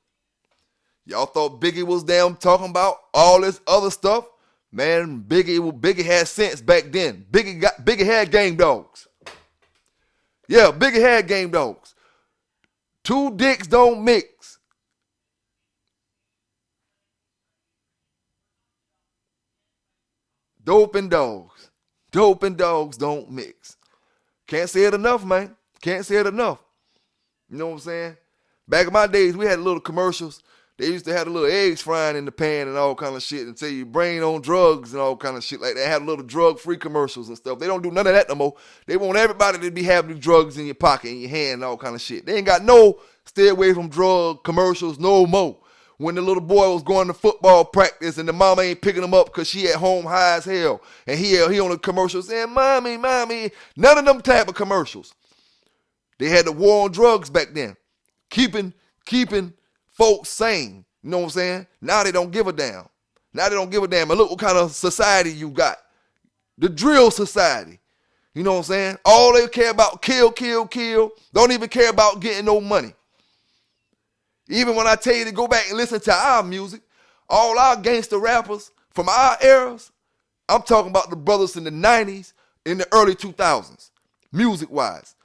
y'all thought Biggie was damn talking about all this other stuff. Man, Biggie had sense back then. Biggie had game dogs. Yeah, Biggie had game dogs. Two dicks don't mix. Dope and dogs. Dope and dogs don't mix. Can't say it enough, man. Can't say it enough. You know what I'm saying? Back in my days, we had little commercials. They used to have the little eggs frying in the pan and all kind of shit and tell you brain on drugs and all kind of shit like that. They had little drug-free commercials and stuff. They don't do none of that no more. They want everybody to be having drugs in your pocket, in your hand and all kind of shit. They ain't got no stay away from drug commercials no more. When the little boy was going to football practice and the mama ain't picking him up because she at home high as hell. And he on the commercial saying, mommy, none of them type of commercials. They had the war on drugs back then. Keeping folks sane. You know what I'm saying? Now they don't give a damn. And look what kind of society you got. The drill society. You know what I'm saying? All they care about, kill. Don't even care about getting no money. Even when I tell you to go back and listen to our music, all our gangster rappers from our eras, I'm talking about the brothers in the 90s, in the early 2000s, music-wise.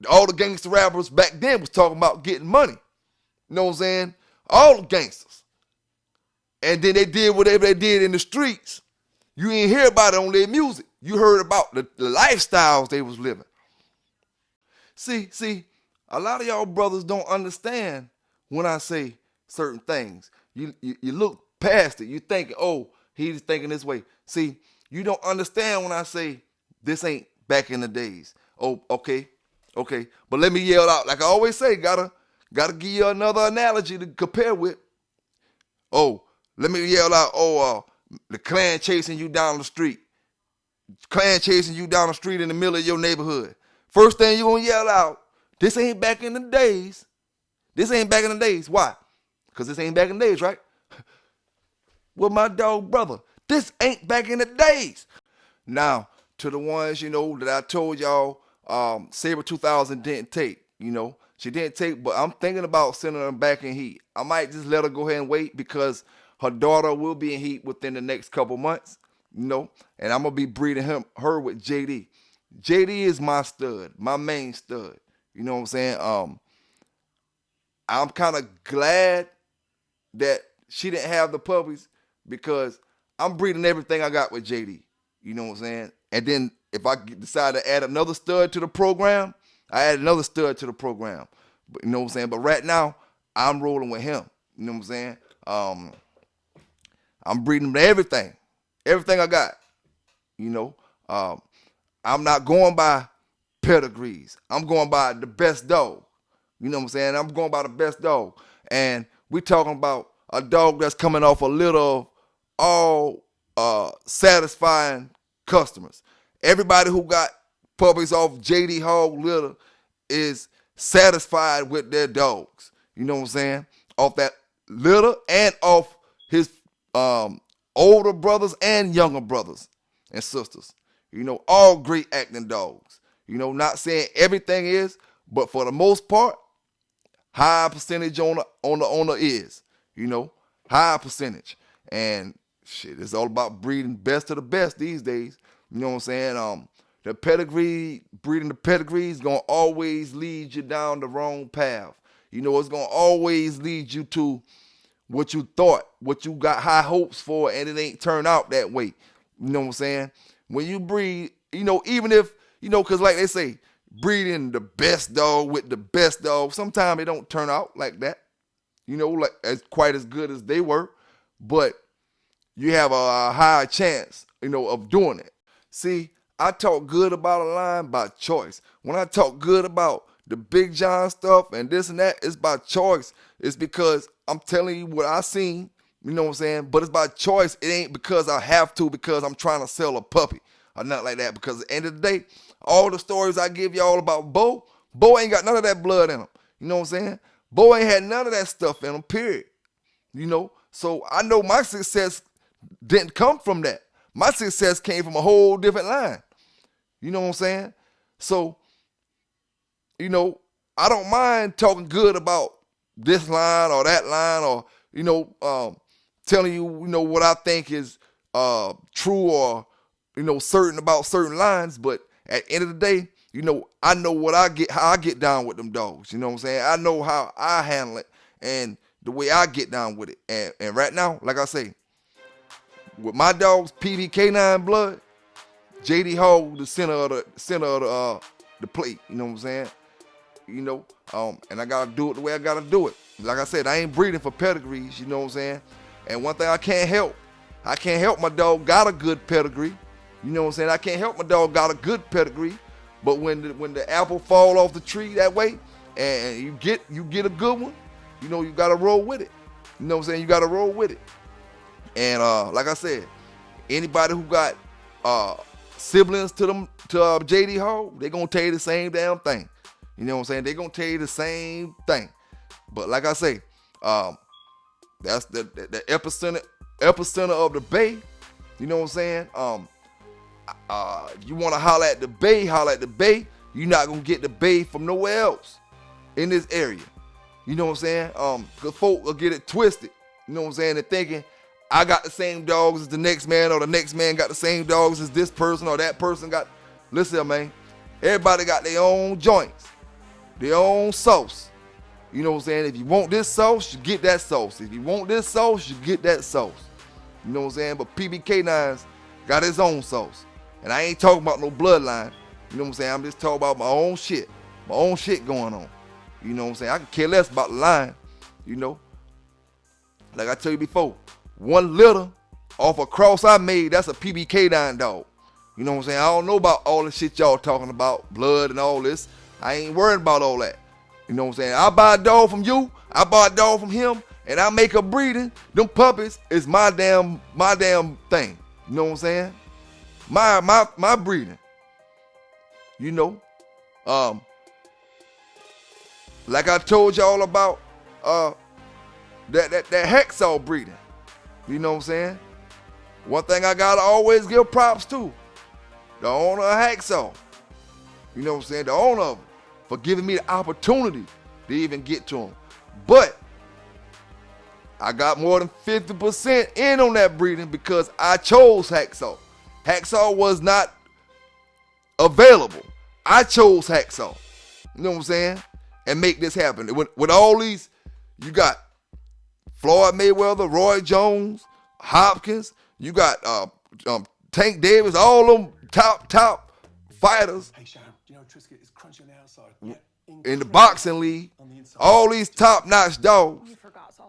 All the gangster rappers back then was talking about getting money. You know what I'm saying? All the gangsters. And then they did whatever they did in the streets. You ain't hear about it on their music. You heard about the lifestyles they was living. See, a lot of y'all brothers don't understand when I say certain things. You look past it. You think, oh, he's thinking this way. See, you don't understand when I say this ain't back in the days. Oh, okay. But let me yell out. Like I always say, gotta give you another analogy to compare with. Oh, Let me yell out, the Klan chasing you down the street. Klan chasing you down the street in the middle of your neighborhood. First thing you gonna yell out, this ain't back in the days. This ain't back in the days. Why? Because this ain't back in the days, right? Well, my dog brother, this ain't back in the days. Now, to the ones, that I told y'all, Saber 2000 didn't take, She didn't take, but I'm thinking about sending her back in heat. I might just let her go ahead and wait because her daughter will be in heat within the next couple months, and I'm going to be breeding her with JD. JD is my stud, my main stud. You know what I'm saying? I'm kind of glad that she didn't have the puppies because I'm breeding everything I got with JD. You know what I'm saying? And then if I decide to add another stud to the program, I add another stud to the program. But you know what I'm saying? But right now, I'm rolling with him. You know what I'm saying? I'm breeding everything. Everything I got. I'm not going by pedigrees. I'm going by the best dog. You know what I'm saying? I'm going by the best dog. And we're talking about a dog that's coming off a litter of all satisfying customers. Everybody who got puppies off JD Hog litter is satisfied with their dogs. You know what I'm saying? Off that litter and off his older brothers and younger brothers and sisters. All great acting dogs. Not saying everything is, but for the most part, high percentage on the is. High percentage. And shit, it's all about breeding best of the best these days. You know what I'm saying? The pedigree, breeding the pedigree is going to always lead you down the wrong path. It's going to always lead you to what you thought, what you got high hopes for, and it ain't turned out that way. You know what I'm saying? When you breed, even if, because like they say, breeding the best dog with the best dog, sometimes it don't turn out like that. Like as quite as good as they were, but you have a higher chance, of doing it. See, I talk good about a line by choice. When I talk good about the Big John stuff and this and that, it's by choice. It's because I'm telling you what I seen, you know what I'm saying? But it's by choice. It ain't because I have to, because I'm trying to sell a puppy or nothing like that. Because at the end of the day, all the stories I give y'all about Bo ain't got none of that blood in him. You know what I'm saying? Bo ain't had none of that stuff in him, period. So I know my success didn't come from that. My success came from a whole different line. You know what I'm saying? So, I don't mind talking good about this line or that line or, telling you, what I think is true or, certain about certain lines. But at the end of the day, I know how I get down with them dogs. You know what I'm saying? I know how I handle it and the way I get down with it. And right now, like I say, with my dog's PB canine blood, JD Hog the center of the plate. You know what I'm saying? And I gotta do it the way I gotta do it. Like I said, I ain't breeding for pedigrees. You know what I'm saying? And one thing I can't help my dog got a good pedigree. You know what I'm saying? I can't help my dog got a good pedigree. But when the apple fall off the tree that way, and you get a good one, you gotta roll with it. You know what I'm saying? You gotta roll with it. And like I said, anybody who got siblings to JD Hog, they gonna tell you the same damn thing. You know what I'm saying? They gonna tell you the same thing. But like I say, that's the epicenter of the Bay. You know what I'm saying? If you want to holler at the Bay. You're not gonna get the Bay from nowhere else in this area. You know what I'm saying? Cause folk will get it twisted. You know what I'm saying? They're thinking, I got the same dogs as the next man, or the next man got the same dogs as this person, or that person got. Listen, man, everybody got their own joints, their own sauce. You know what I'm saying? If you want this sauce, you get that sauce. If you want this sauce, you get that sauce. You know what I'm saying? But PBK9's got his own sauce. And I ain't talking about no bloodline. You know what I'm saying? I'm just talking about my own shit going on. You know what I'm saying? I can care less about the line, Like I tell you before, one litter off a cross I made, that's a PBK9 dog. You know what I'm saying? I don't know about all the shit y'all talking about, blood and all this. I ain't worried about all that. You know what I'm saying? I buy a dog from you, I buy a dog from him, and I make a breeding, them puppies is my damn thing. You know what I'm saying? My breeding. You know, like I told y'all about that Hacksaw breeding. You know what I'm saying? One thing I gotta always give props to, the owner of Hacksaw. You know what I'm saying? The owner of it, for giving me the opportunity to even get to him. But I got more than 50% in on that breeding because I chose Hacksaw. Hacksaw was not available. I chose Hacksaw. You know what I'm saying? And make this happen. With all these, you got Floyd Mayweather, Roy Jones, Hopkins. You got Tank Davis, all them top fighters. Hey, Sharon, do you know Triscuit is crunchy on the outside? In the boxing league, all these top-notch dogs,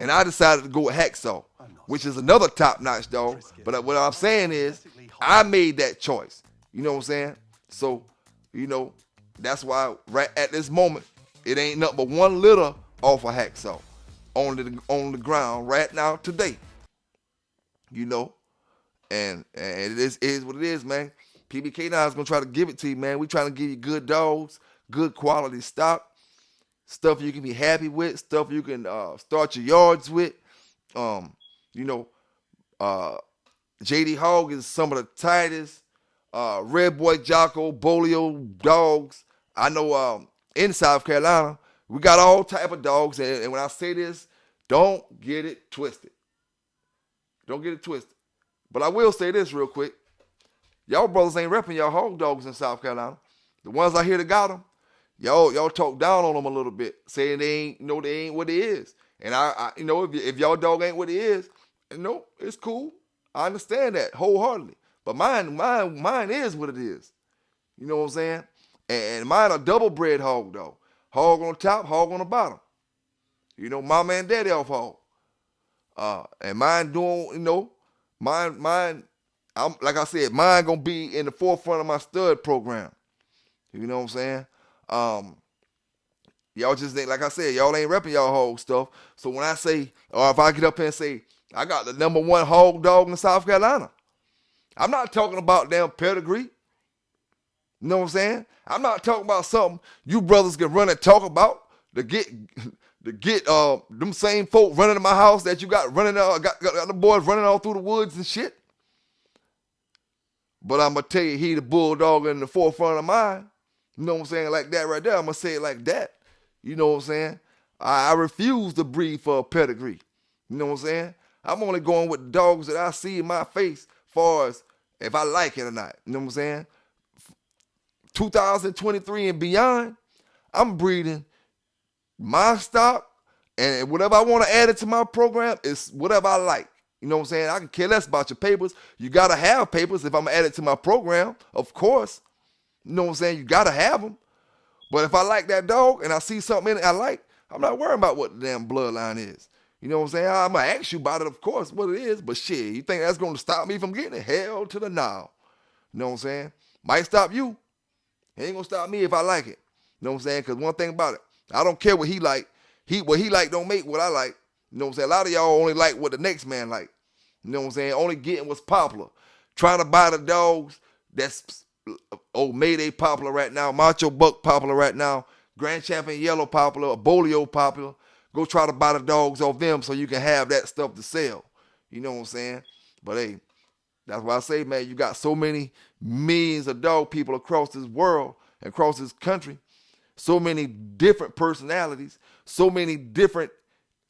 and I decided to go with Hacksaw, which is another top-notch dog. But what I'm saying is, I made that choice. You know what I'm saying? So, you know, that's why right at this moment, it ain't nothing but one litter off of Hacksaw on the ground right now today. You know, and it is what it is, man. PBK9 is gonna try to give it to you, man. We trying to give you good dogs, good quality stock, stuff you can be happy with, stuff you can start your yards with. You know, JD Hogg is some of the tightest Red Boy Jocko, Bolio dogs I know. In South Carolina, we got all type of dogs, and when I say this, don't get it twisted. Don't get it twisted. But I will say this real quick. Y'all brothers ain't repping y'all hog dogs in South Carolina. The ones I hear that got them, y'all talk down on them a little bit, saying they ain't what it is. And I you know, if y'all dog ain't what it is, you know, it's cool. I understand that wholeheartedly. But mine is what it is. You know what I'm saying? And mine a double bred hog dog. Hog on top, hog on the bottom. You know, mama and daddy off hog. And mine doing, you know, mine, I'm like I said, mine gonna be in the forefront of my stud program. You know what I'm saying? Y'all just ain't, like I said, y'all ain't repping y'all hog stuff. So when I say, or if I get up here and say, I got the #1 hog dog in South Carolina, I'm not talking about damn pedigree. You know what I'm saying? I'm not talking about something you brothers can run and talk about to get them same folk running to my house that you got running got the boys running all through the woods and shit. But I'm gonna tell you, he the bulldog in the forefront of mine. You know what I'm saying? Like that right there. I'm gonna say it like that. You know what I'm saying? I refuse to breed for a pedigree. You know what I'm saying? I'm only going with the dogs that I see in my face, far as if I like it or not. You know what I'm saying? 2023 and beyond, I'm breeding my stock, and whatever I want to add it to my program is whatever I like. You know what I'm saying? I can care less about your papers. You got to have papers if I'm going to add it to my program, of course. You know what I'm saying? You got to have them. But if I like that dog and I see something in it I like, I'm not worrying about what the damn bloodline is. You know what I'm saying? I'm going to ask you about it, of course, what it is. But shit, you think that's going to stop me from getting it? Hell to the no. You know what I'm saying? Might stop you. It ain't going to stop me if I like it. You know what I'm saying? Because one thing about it, I don't care what he like. What he like don't make what I like. You know what I'm saying? A lot of y'all only like what the next man like. You know what I'm saying? Only getting what's popular. Trying to buy the dogs that's Mayday popular right now, Macho Buck popular right now, Grand Champion Yellow popular, Bolio popular. Go try to buy the dogs off them so you can have that stuff to sell. You know what I'm saying? But hey, that's why I say, man, you got so many millions of dog people across this world, across this country, so many different personalities, so many different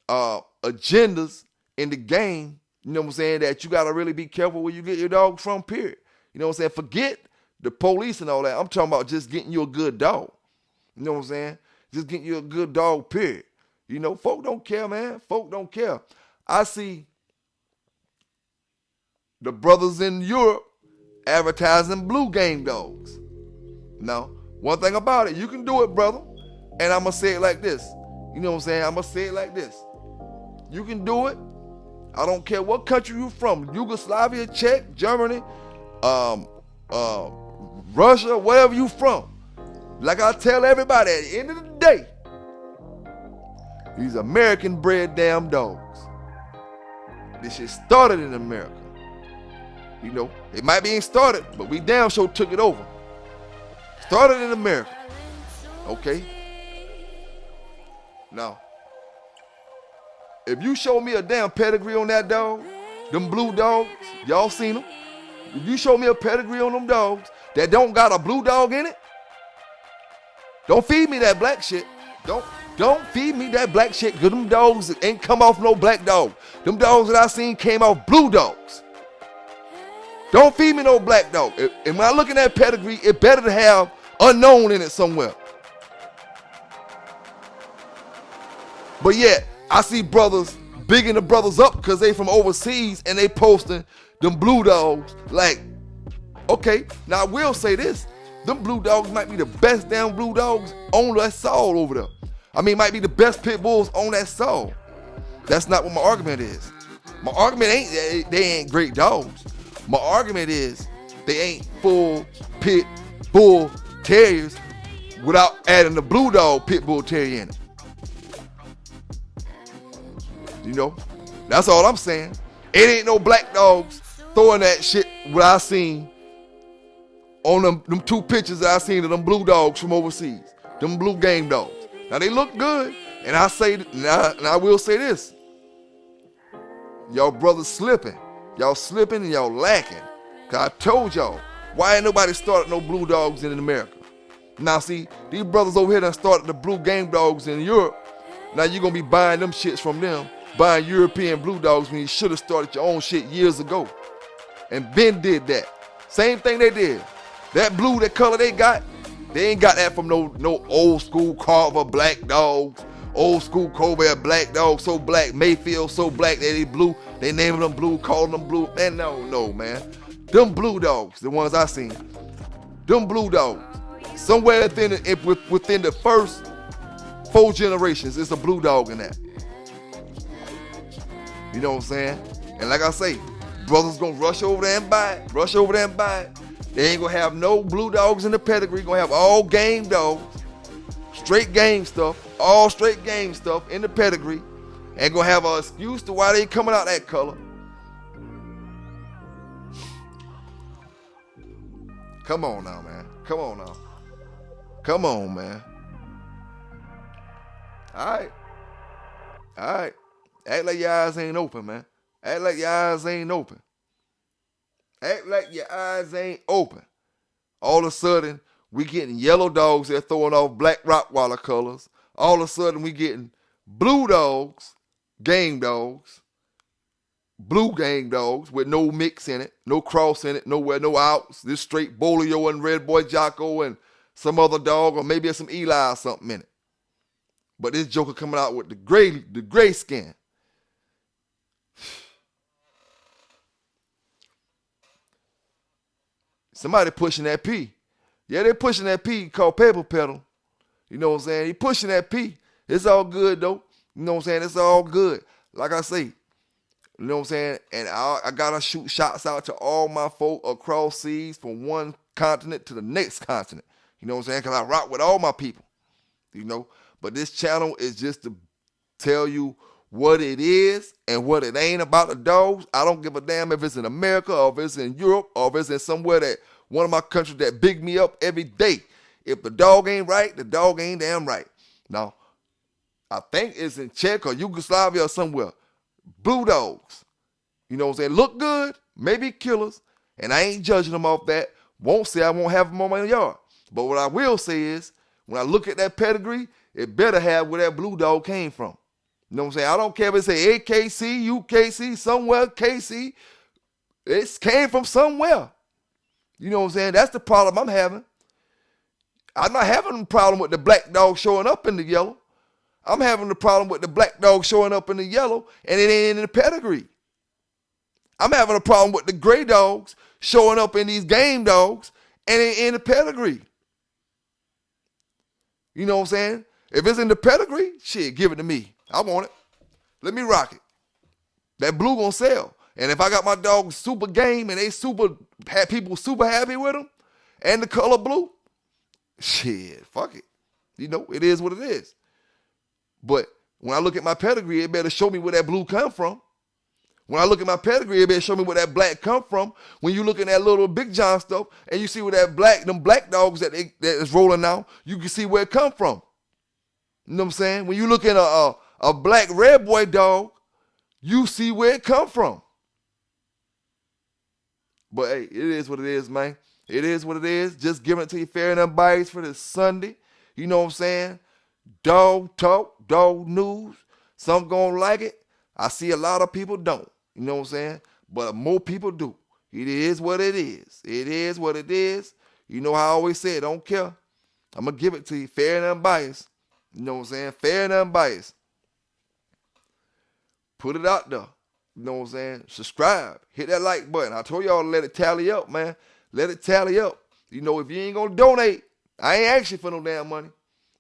agendas in the game, you know what I'm saying, that you got to really be careful where you get your dog from, period. You know what I'm saying? Forget the police and all that. I'm talking about just getting you a good dog. You know what I'm saying? Just getting you a good dog, period. You know, folk don't care, man. Folk don't care. I see the brothers in Europe advertising blue game dogs. Now, one thing about it, you can do it, brother. And I'm going to say it like this. You know what I'm saying? I'm going to say it like this. You can do it. I don't care what country you're from. Yugoslavia, Czech, Germany, Russia, wherever you from. Like I tell everybody, at the end of the day, These American bred damn dogs. This shit started in America. You know, it might be ain't started, but we damn sure took it over. Started in America. Okay. Now, if you show me a damn pedigree on that dog, them blue dogs, y'all seen them? If you show me a pedigree on them dogs that don't got a blue dog in it, don't feed me that black shit. Don't feed me that black shit, because them dogs ain't come off no black dog. Them dogs that I seen came off blue dogs. Don't feed me no black dog. And when I look at that pedigree, it better to have unknown in it somewhere. But yet, I see brothers bigging the brothers up because they from overseas and they posting them blue dogs. Like, okay, now I will say this. Them blue dogs might be the best damn blue dogs on that soil over there. I mean, might be the best pit bulls on that soil. That's not what my argument is. My argument ain't they ain't great dogs. My argument is they ain't full pit bull terriers without adding the blue dog pit bull terrier in it. You know, that's all I'm saying. It ain't no black dogs throwing that shit what I seen on them two pictures that I seen of them blue dogs from overseas. Them blue game dogs. Now they look good, and I will say this. Y'all brothers slipping. Y'all slipping and y'all lacking. Cause I told y'all, why ain't nobody started no blue dogs in America? Now see, these brothers over here done started the blue game dogs in Europe. Now you're gonna be buying them shits from them, buying European blue dogs when you should have started your own shit years ago. And Ben did that. Same thing they did. That blue, that color they ain't got that from no old school Carver black dogs, old school Colbert black dogs, so black, Mayfield so black that they blue. They named them blue, calling them blue. Man, no, man. Them blue dogs, the ones I seen, them blue dogs, somewhere within the first 4 generations, it's a blue dog in that. You know what I'm saying? And like I say, brothers gonna rush over there and buy it. They ain't gonna have no blue dogs in the pedigree. Gonna have all game dogs, straight game stuff, all straight game stuff in the pedigree. Ain't gonna have an excuse to why they coming out that color. Come on now, man. Come on, man. All right. Act like your eyes ain't open, man. Act like your eyes ain't open. All of a sudden, we getting yellow dogs that throwing off black Rottweiler colors. All of a sudden, we getting blue dogs, game dogs, blue game dogs with no mix in it, no cross in it, nowhere, no outs. This straight Bolio and Red Boy Jocko and some other dog, or maybe some Eli or something in it. But this joker coming out with the gray skin. Somebody pushing that P. Yeah, they pushing that P called paper pedal. You know what I'm saying? He pushing that P. It's all good though. You know what I'm saying? It's all good. Like I say, you know what I'm saying? And I gotta shoot shots out to all my folk across seas from one continent to the next continent. You know what I'm saying? Because I rock with all my people. You know? But this channel is just to tell you what it is and what it ain't about the dogs. I don't give a damn if it's in America or if it's in Europe or if it's in somewhere that one of my countries that big me up every day. If the dog ain't right, the dog ain't damn right. Now, I think it's in Czech or Yugoslavia or somewhere. Blue dogs. You know what I'm saying? Look good, maybe killers, and I ain't judging them off that. Won't say I won't have them on my yard. But what I will say is, when I look at that pedigree, it better have where that blue dog came from. You know what I'm saying? I don't care if it say AKC, UKC, somewhere, KC. It came from somewhere. You know what I'm saying? That's the problem I'm having. I'm not having a problem with the black dog showing up in the yellow. I'm having the problem with the black dog showing up in the yellow and it ain't in the pedigree. I'm having a problem with the gray dogs showing up in these game dogs and it ain't in the pedigree. You know what I'm saying? If it's in the pedigree, shit, give it to me. I want it. Let me rock it. That blue gonna sell. And if I got my dog super game and people super happy with them and the color blue, shit, fuck it. You know, it is what it is. But When I look at my pedigree, it better show me where that blue come from. When I look at my pedigree, it better show me where that black come from. When you look at that little Big John stuff and you see where that them black dogs that is rolling now, you can see where it come from. You know what I'm saying? When you look at a black red boy dog, you see where it come from. But hey, it is what it is, man. It is what it is. Just giving it to you fair and unbiased for this Sunday. You know what I'm saying? Dog talk, dog news. Some gonna like it. I see a lot of people don't. You know what I'm saying? But more people do. It is what it is. It is what it is. You know how I always say, don't care. I'm going to give it to you fair and unbiased. You know what I'm saying? Fair and unbiased. Put it out there. You know what I'm saying? Subscribe. Hit that like button. I told y'all to let it tally up, man. Let it tally up. You know, if you ain't going to donate, I ain't asking for no damn money.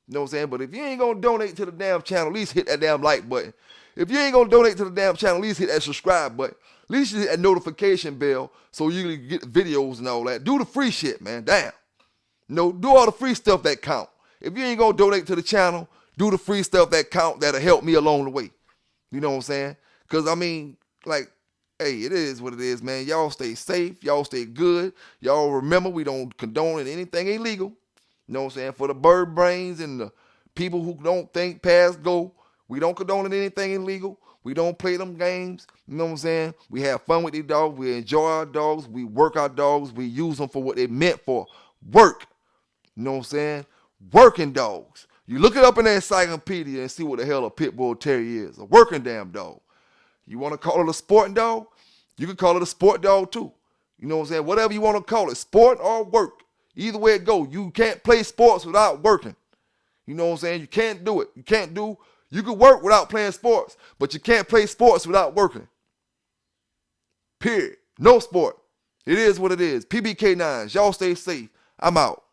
You know what I'm saying? But if you ain't going to donate to the damn channel, at least hit that damn like button. If you ain't going to donate to the damn channel, at least hit that subscribe button. At least you hit that notification bell so you can get videos and all that. Do the free shit, man. Damn. No, do all the free stuff that count. If you ain't going to donate to the channel, do the free stuff that count that'll help me along the way. You know what I'm saying? Because, I mean, like, hey, it is what it is, man. Y'all stay safe. Y'all stay good. Y'all remember we don't condone anything illegal. You know what I'm saying? For the bird brains and the people who don't think past go, we don't condone anything illegal. We don't play them games. You know what I'm saying? We have fun with these dogs. We enjoy our dogs. We work our dogs. We use them for what they meant for. Work. You know what I'm saying? Working dogs. You look it up in the encyclopedia and see what the hell a pit bull terrier is. A working damn dog. You want to call it a sporting dog? You can call it a sport dog too. You know what I'm saying? Whatever you want to call it, sport or work. Either way it go. You can't play sports without working. You know what I'm saying? You can't do it. You can work without playing sports, but you can't play sports without working. Period. No sport. It is what it is. PBK9s. Y'all stay safe. I'm out.